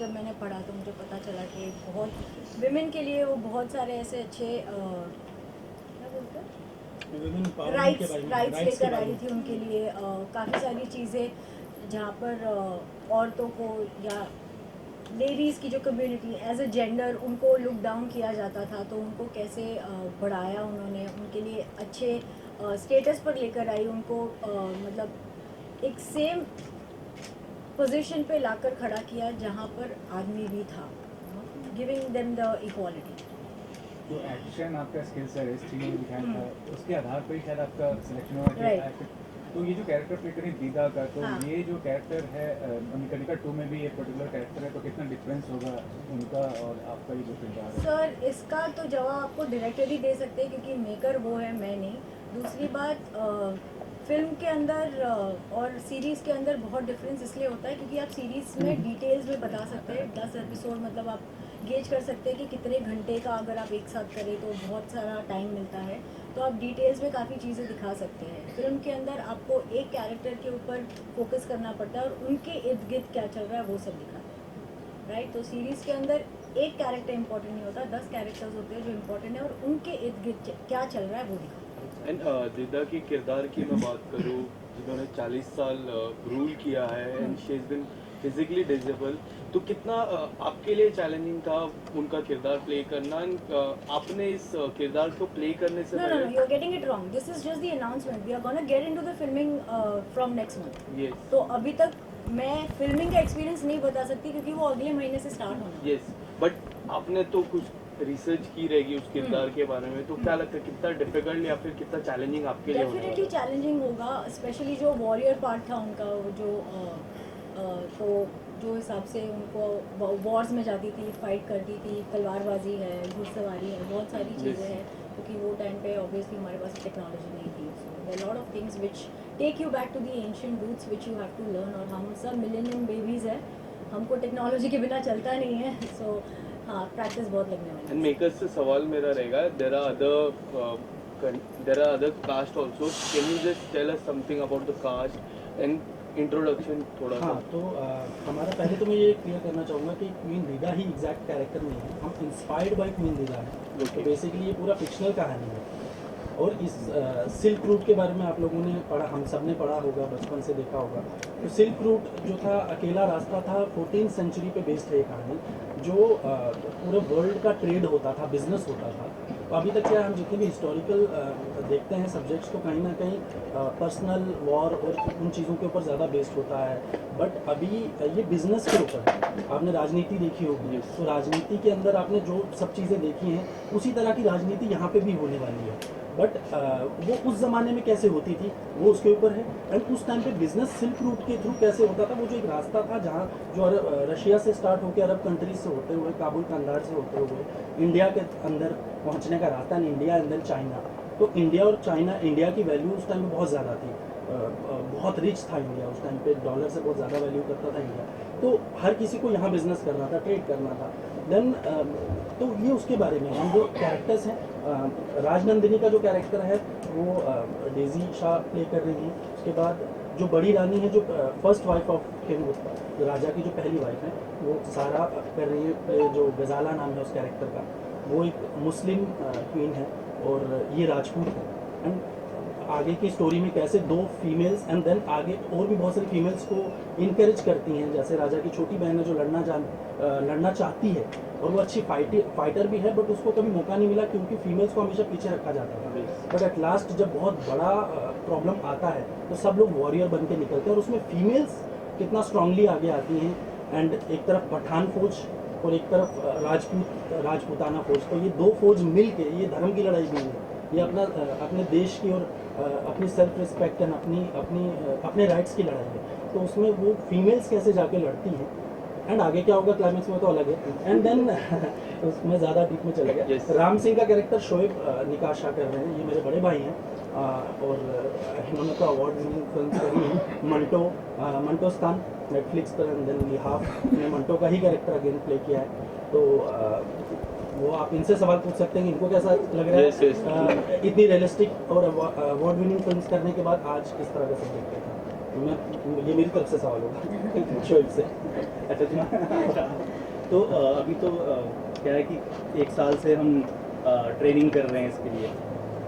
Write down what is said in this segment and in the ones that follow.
जब मैंने पढ़ा तो मुझे पता चला कि बहुत विमेन के लिए वो बहुत सारे ऐसे अच्छे क्या बोलते हैं राइट्स लेकर आई थी उनके लिए। काफ़ी सारी चीज़ें जहाँ पर औरतों को या लेडीज़ की जो कम्युनिटी एज अ जेंडर उनको लुक डाउन किया जाता था, तो उनको कैसे बढ़ाया उन्होंने, उनके लिए अच्छे स्टेटस पर लेकर आई उनको, मतलब एक सेम पोजीशन पे लाकर खड़ा किया जहाँ पर आदमी भी था, गिविंग देम द इक्वालिटी। जो एक्शन आपका स्किल्स है रेस थ्री में दिखाया था उसके आधार पर ही शायद आपका सिलेक्शन हुआ कि Right. तो ये जो कैरेक्टर प्ले करें दीदा का, तो हाँ। ये जो कैरेक्टर है निकलिका 2 में भी ये पर्टिकुलर कैरेक्टर है, तो कितना डिफरेंस होगा उनका और आपका ये जो किरदार है? सर इसका तो जवाब आपको डायरेक्टर ही दे सकते हैं क्योंकि मेकर वो है, मैं नहीं। दूसरी बात, फिल्म के अंदर और सीरीज़ के अंदर बहुत डिफरेंस इसलिए होता है क्योंकि आप सीरीज़ में डिटेल्स में बता सकते हैं। 10 एपिसोड मतलब आप गेज कर सकते हैं कि कितने घंटे का अगर आप एक साथ करें तो बहुत सारा टाइम मिलता है, तो आप डिटेल्स में काफ़ी चीज़ें दिखा सकते हैं। फिल्म के अंदर आपको एक कैरेक्टर के ऊपर फोकस करना पड़ता है और उनके इर्द गिर्द क्या चल रहा है वो सब दिखाते हैं, राइट। तो सीरीज़ के अंदर एक कैरेक्टर इंपॉर्टेंट नहीं होता, 10 कैरेक्टर्स होते हैं जो इंपॉर्टेंट है और उनके इर्द गिर्द क्या चल रहा है वो दिखाते हैं। एंड दीदा की किरदार की मैं बात करूँ जिन्होंने 40 साल रूल किया है and she is been physically disable, तो कितना आपके लिए चैलेंजिंग था उनका किरदार प्ले करना? आपने इस किरदार को प्ले करने से No, no, no, you're getting it wrong. This is just the announcement. We are gonna get into the filming from next month. Yes तो अभी तक मैं फिल्मिंग का एक्सपीरियंस नहीं बता सकती क्योंकि वो अगले महीने से स्टार्ट होना है। यस, बट आपने तो कुछ रिसर्च की रहेगी उस किरदार के बारे में, तो क्या लगता है कितना डिफिकल्ट या फिर कितना चैलेंजिंग आपके लिए होने वाला डेफिनेटली है? चैलेंजिंग होगा, स्पेशली जो वॉरियर पार्ट था उनका, वो जो तो जो हिसाब से उनको वॉर्स में जाती थी, फाइट करती थी, तलवारबाजी है, घुड़सवारी है, बहुत सारी चीज़ें हैं क्योंकि वो टाइम पे ऑब्वियसली हमारे पास टेक्नोलॉजी नहीं थी। So there lot of things which take you back to the ancient roots which you have to learn. और हम सब मिलेनियम बेबीज़ हैं, हमको टेक्नोलॉजी के बिना चलता नहीं है। सो हाँ, प्रैक्टिस बहुत लगने वाली है। एंड मेकर्स से सवाल मेरा रहेगा, there are other caste also, can you just tell us something about the caste and introduction थोड़ा सा? हाँ, तो हमारा पहले तो मैं ये क्लियर करना चाहूँगा कि क्वीन दीदा ही एग्जैक्ट कैरेक्टर नहीं है, हम इंस्पायर्ड बाय क्वीन दीदा है। तो बेसिकली ये पूरा फिक्शनल कहानी है। और इस सिल्क रूट के बारे में आप लोगों ने पढ़ा, हम सब ने पढ़ा होगा, बचपन से देखा होगा। तो सिल्क रूट जो था अकेला रास्ता था, 14th सेंचुरी पे बेस्ड है ये कहानी, जो पूरे वर्ल्ड का ट्रेड होता था, बिजनेस होता था। तो अभी तक क्या हम जितने भी हिस्टोरिकल देखते हैं सब्जेक्ट्स, तो कहीं ना कहीं पर्सनल वॉर और उन चीज़ों के ऊपर ज़्यादा बेस्ड होता है। बट अभी ये बिजनेस के ऊपर है। आपने राजनीति देखी होगी, तो राजनीति के अंदर आपने जो सब चीज़ें देखी हैं उसी तरह की राजनीति यहाँ पे भी होने वाली है। बट वो उस ज़माने में कैसे होती थी वो उसके ऊपर है। एंड उस टाइम पे बिजनेस सिल्क रूट के थ्रू कैसे होता था, वो जो एक रास्ता था जहाँ जो रशिया से स्टार्ट होकर अरब कंट्रीज से होते हुए, काबुल कंदार से होते हुए इंडिया के अंदर पहुँचने का रास्ता, and India and then China. तो इंडिया और चाइना, इंडिया की वैल्यू उस टाइम में बहुत ज़्यादा थी, बहुत रिच था इंडिया उस टाइम पे, डॉलर से बहुत ज़्यादा वैल्यू करता था इंडिया। तो हर किसी को यहाँ बिजनेस करना था, ट्रेड करना था। देन तो ये उसके बारे में हम जो कैरेक्टर्स हैं, राजनंदिनी का जो कैरेक्टर है वो डेजी शाह प्ले कर रही हैं। उसके बाद जो बड़ी रानी है, जो first wife of king Utpal, राजा की जो पहली वाइफ है, वो सारा कर रही है प्ले, जो गजाला नाम है उस कैरेक्टर का। वो एक मुस्लिम क्वीन है और ये राजपूत है। एंड आगे की स्टोरी में कैसे दो फीमेल्स एंड देन आगे और भी बहुत सारी फीमेल्स को इनकरेज करती हैं, जैसे राजा की छोटी बहन है जो लड़ना चाहती है और वो अच्छी फाइटर भी है, बट उसको कभी मौका नहीं मिला क्योंकि फीमेल्स को हमेशा पीछे रखा जाता था। बट एट लास्ट जब बहुत बड़ा प्रॉब्लम आता है तो सब लोग वॉरियर बन के निकलते हैं और उसमें फीमेल्स कितना स्ट्रांगली आगे आती हैं। एंड एक तरफ पठान फौज और एक तरफ राजपूताना फौज, तो ये दो फौज मिल के, ये धर्म की लड़ाई नहीं है, ये अपने देश की और अपनी सेल्फ रिस्पेक्ट एंड अपने राइट्स की लड़ाई है। तो उसमें वो फीमेल्स कैसे जाके लड़ती हैं एंड आगे क्या होगा क्लाइमेक्स में तो अलग है। एंड देन उसमें ज़्यादा डीप में चला गया। राम सिंह का कैरेक्टर शोएब निकाह शाह कर रहे हैं, ये मेरे बड़े भाई हैं और इन्होंने तो अवार्ड विनिंग फिल्म करी है, मंटोस्तान नेटफ्लिक्स पर, एंड देन लिहाफ ने मंटो का ही कैरेक्टर अगेन प्ले किया है। तो वो आप इनसे सवाल पूछ सकते हैं कि इनको कैसा लग रहा है इतनी रियलिस्टिक और अवार्ड विनिंग फिल्म्स करने के बाद आज किस तरह का सब्जेक्ट है। ये मेरी तरफ से सवाल होगा शोएब से। अच्छा तो अभी तो क्या है कि 1 साल से हम ट्रेनिंग कर रहे हैं इसके लिए,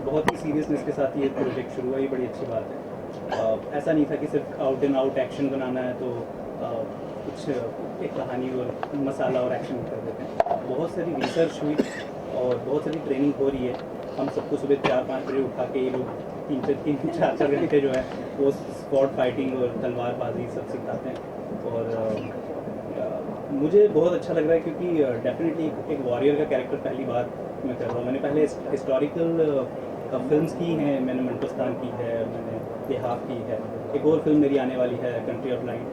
बहुत ही सीरियसनेस के साथ ये प्रोजेक्ट शुरू हुआ, ये बड़ी अच्छी बात है। ऐसा नहीं था कि सिर्फ आउट एंड आउट एक्शन बनाना है तो कुछ एक कहानी और मसाला और एक्शन कर देते हैं। बहुत सारी रिसर्च हुई और बहुत सारी ट्रेनिंग हो रही है। हम सबको सुबह 4-5 बजे उठा के ये लोग 3-4 घंटे जो है वो स्पॉट फाइटिंग और तलवारबाजी सब सिखाते हैं। और मुझे बहुत अच्छा लग रहा है क्योंकि डेफिनेटली एक वॉरियर का कैरेक्टर पहली बार मैं कर रहा हूँ। मैंने पहले हिस्टोरिकल फिल्म्स की हैं, मैंने मंटोस्तान की है, मैंने बेहाफ की है, एक और फिल्म मेरी आने वाली है कंट्री ऑफ लाइट,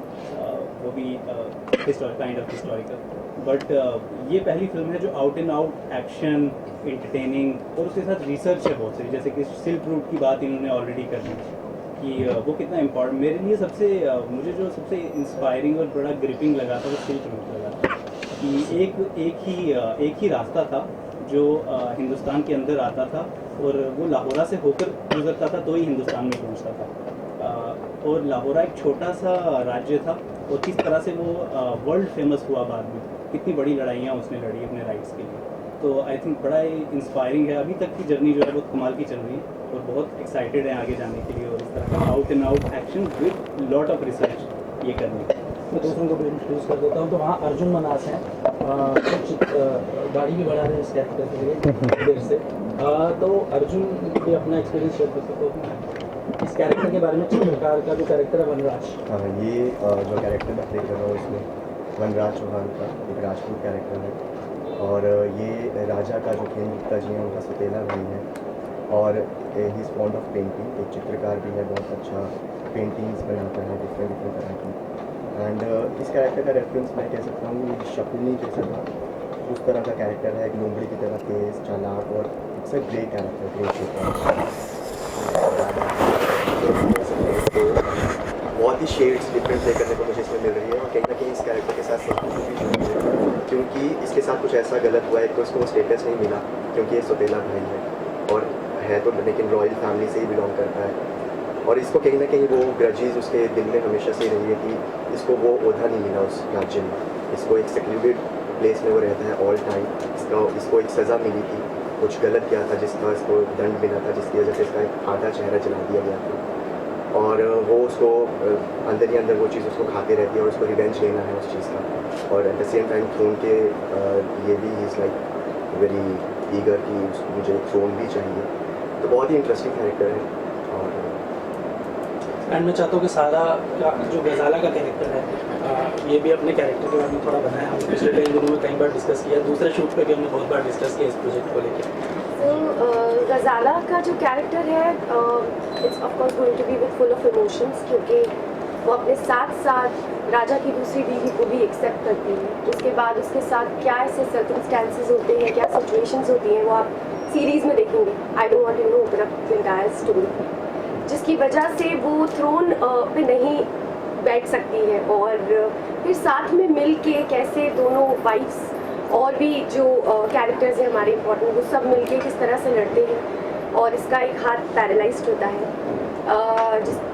वो भी काइंड ऑफ हिस्टोरिकल। बट ये पहली फिल्म है जो out and out action, entertaining और उसके साथ रिसर्च है बहुत सारी। जैसे कि सिल्क रूट की बात इन्होंने ऑलरेडी कर दी कि वो कितना इम्पोर्टेंट मेरे लिए मुझे जो सबसे इंस्पायरिंग और बड़ा ग्रिपिंग लगा था वो सिल्क रूट लगा था कि एक ही रास्ता था जो हिंदुस्तान के अंदर आता था और वो लाहौरा से होकर गुजरता था तो ही हिंदुस्तान में पहुंचता था। और लाहौरा एक छोटा सा राज्य था और किस तरह से वो वर्ल्ड फेमस हुआ बाद में, कितनी बड़ी लड़ाइयाँ उसने लड़ी अपने राइट्स के लिए। तो आई थिंक बड़ा ही इंस्पायरिंग है। अभी तक की जर्नी जो है बहुत कमाल की चल रही है और बहुत एक्साइटेड है आगे जाने के लिए और इस तरह का out and out action with lot of research ये करने के। मैं दूसरों को भी इंट्रोड्यूस कर देता हूँ। तो वहाँ अर्जुन मनास हैं, कुछ गाड़ी भी बढ़ा रहे हैं इस कैरेक्टर के लिए देर से। तो अर्जुन भी अपना एक्सपीरियंस शेयर कर सकते हो इस कैरेक्टर के बारे में। चित्रकार का जो कैरेक्टर है वनराज, ये जो कैरेक्टर मैं प्ले कर रहा हूँ इसमें वनराज चौहान का एक राजपूत कैरेक्टर है और ये राजा का जो खेम गुप्ता जी हैं उनका सौतेला भाई है और he is fond of painting, एक चित्रकार भी है, बहुत अच्छा पेंटिंग्स बनाता है डिफरेंट तरह की। एंड इस कैरेक्टर का रेफरेंस मैं कह सकता हूँ ये शकुनी जैसा था, उस तरह का कैरेक्टर है, एक लोमड़ी की तरह तेज चालाक और it's a grey character, grey बहुत ही शेड्स डिफरेंट प्ले करने को मुझे इसमें मिल रही है और कहीं ना कहीं इस कैरेक्टर के साथ सब कुछ भी शुरू है क्योंकि इसके साथ कुछ ऐसा गलत हुआ है कि उसको स्टेटस नहीं मिला क्योंकि ये सौतेला भाई है और है तो लेकिन रॉयल फैमिली से ही बिलोंग करता है और इसको कहीं ना कहीं वो ग्रजेस उसके दिल में हमेशा से रही है कि इसको वो ओहदा नहीं मिला उस राज्य में, इसको एक सेक्लूडेड प्लेस में वो रहता है ऑल टाइम। इसको एक सज़ा मिली थी, कुछ गलत किया था जिसका इसको दंड मिला था, जिसकी वजह से इसका एक आधा चेहरा जला दिया गया था और वो उसको अंदर ही अंदर वो चीज़ उसको खाते रहती है और उसको रिवेंज लेना है उस चीज़ का। और at the same time throne के ये भी इज़ लाइक वेरी ईगर कि मुझे थ्रोन भी चाहिए, तो बहुत ही इंटरेस्टिंग कैरेक्टर है। और एंड मैं चाहता हूँ कि सारा का जो गजाला का कैरेक्टर है ये भी अपने कैरेक्टर के बारे में थोड़ा बनाया। हम पिछले कई दिनों में कई बार डिस्कस किया, दूसरे शूट पे भी हमने बहुत बार डिस्कस किया इस प्रोजेक्ट को लेकर। तो गजाला का जो कैरेक्टर है it's of course going to be with full of emotions क्योंकि वो अपने साथ साथ राजा की दूसरी बीवी को भी एक्सेप्ट करती है। उसके बाद उसके साथ क्या ऐसे सर्कमस्टेंसेस होते हैं, क्या सिचुएशंस होती हैं वो आप सीरीज़ में देखेंगे। I don't want to no open up the entire story, जिसकी वजह से वो थ्रोन पे नहीं बैठ सकती है और फिर साथ में मिल के कैसे दोनों वाइफ्स और भी जो कैरेक्टर्स हैं हमारे इम्पोर्टेंट वो सब मिल के किस तरह से लड़ते हैं और इसका एक हाथ पैरालाइज्ड होता है।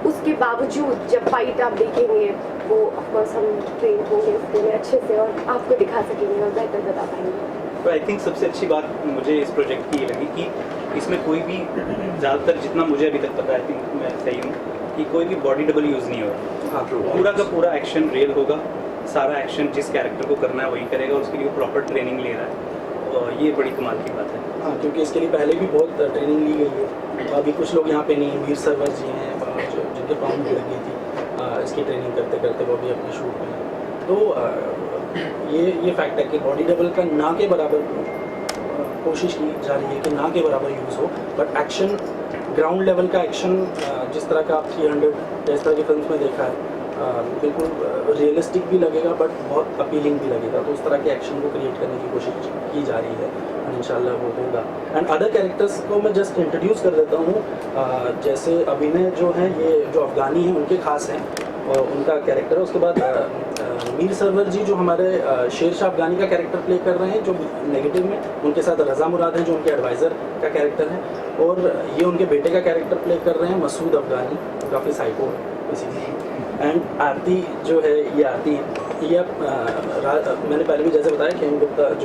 उसके बावजूद जब फाइट आप देखेंगे वो ऑफकोर्स हम ट्रेन होंगे उसके लिए अच्छे से और आपको दिखा सकेंगे और बेहतर बता पाएंगे। तो आई थिंक सबसे अच्छी बात मुझे इस प्रोजेक्ट की ये लगी कि इसमें कोई भी ज़्यादातर जितना मुझे अभी तक पता है, आई थिंक मैं सही हूँ कि कोई भी बॉडी डबल यूज़ नहीं होगा। पूरा का पूरा एक्शन रियल होगा, सारा एक्शन जिस कैरेक्टर को करना है वही करेगा और उसके लिए प्रॉपर ट्रेनिंग ले रहा है और ये बड़ी कमाल की बात है। हाँ, क्योंकि इसके लिए पहले भी बहुत ट्रेनिंग ली गई है। अभी कुछ लोग यहाँ पे नहीं, वीर सरवर जी हैं जो जिनके पाँव में लगी थी इसकी ट्रेनिंग करते करते वो भी अपने शूट में। तो ये फैक्ट है कि बॉडी डबल का ना के बराबर कोशिश की जा रही है कि ना के बराबर यूज़ हो, बट एक्शन ग्राउंड लेवल का एक्शन जिस तरह का आप 300 या इस तरह की फिल्म में देखा है बिल्कुल रियलिस्टिक भी लगेगा बट बहुत अपीलिंग भी लगेगा। तो उस तरह के एक्शन को क्रिएट करने की कोशिश की जा रही है और इंशाल्लाह वो होगा। एंड अदर कैरेक्टर्स को मैं जस्ट इंट्रोड्यूस कर देता हूँ। जैसे अभिनय जो हैं ये जो अफगानी हैं उनके खास हैं और उनका कैरेक्टर है। उसके बाद मीर सरवर जी जो हमारे शेर शाह अफगानी का कैरेक्टर प्ले कर रहे हैं जो नेगेटिव में, उनके साथ रज़ा मुराद हैं जो उनके एडवाइज़र का कैरेक्टर है और ये उनके बेटे का कैरेक्टर प्ले कर रहे हैं मसूद अफगानी, काफ़ी साइको है। बेसिकली। एंड आरती जो है ये आरती, ये मैंने पहले भी जैसे बताया कि हम लोग का जो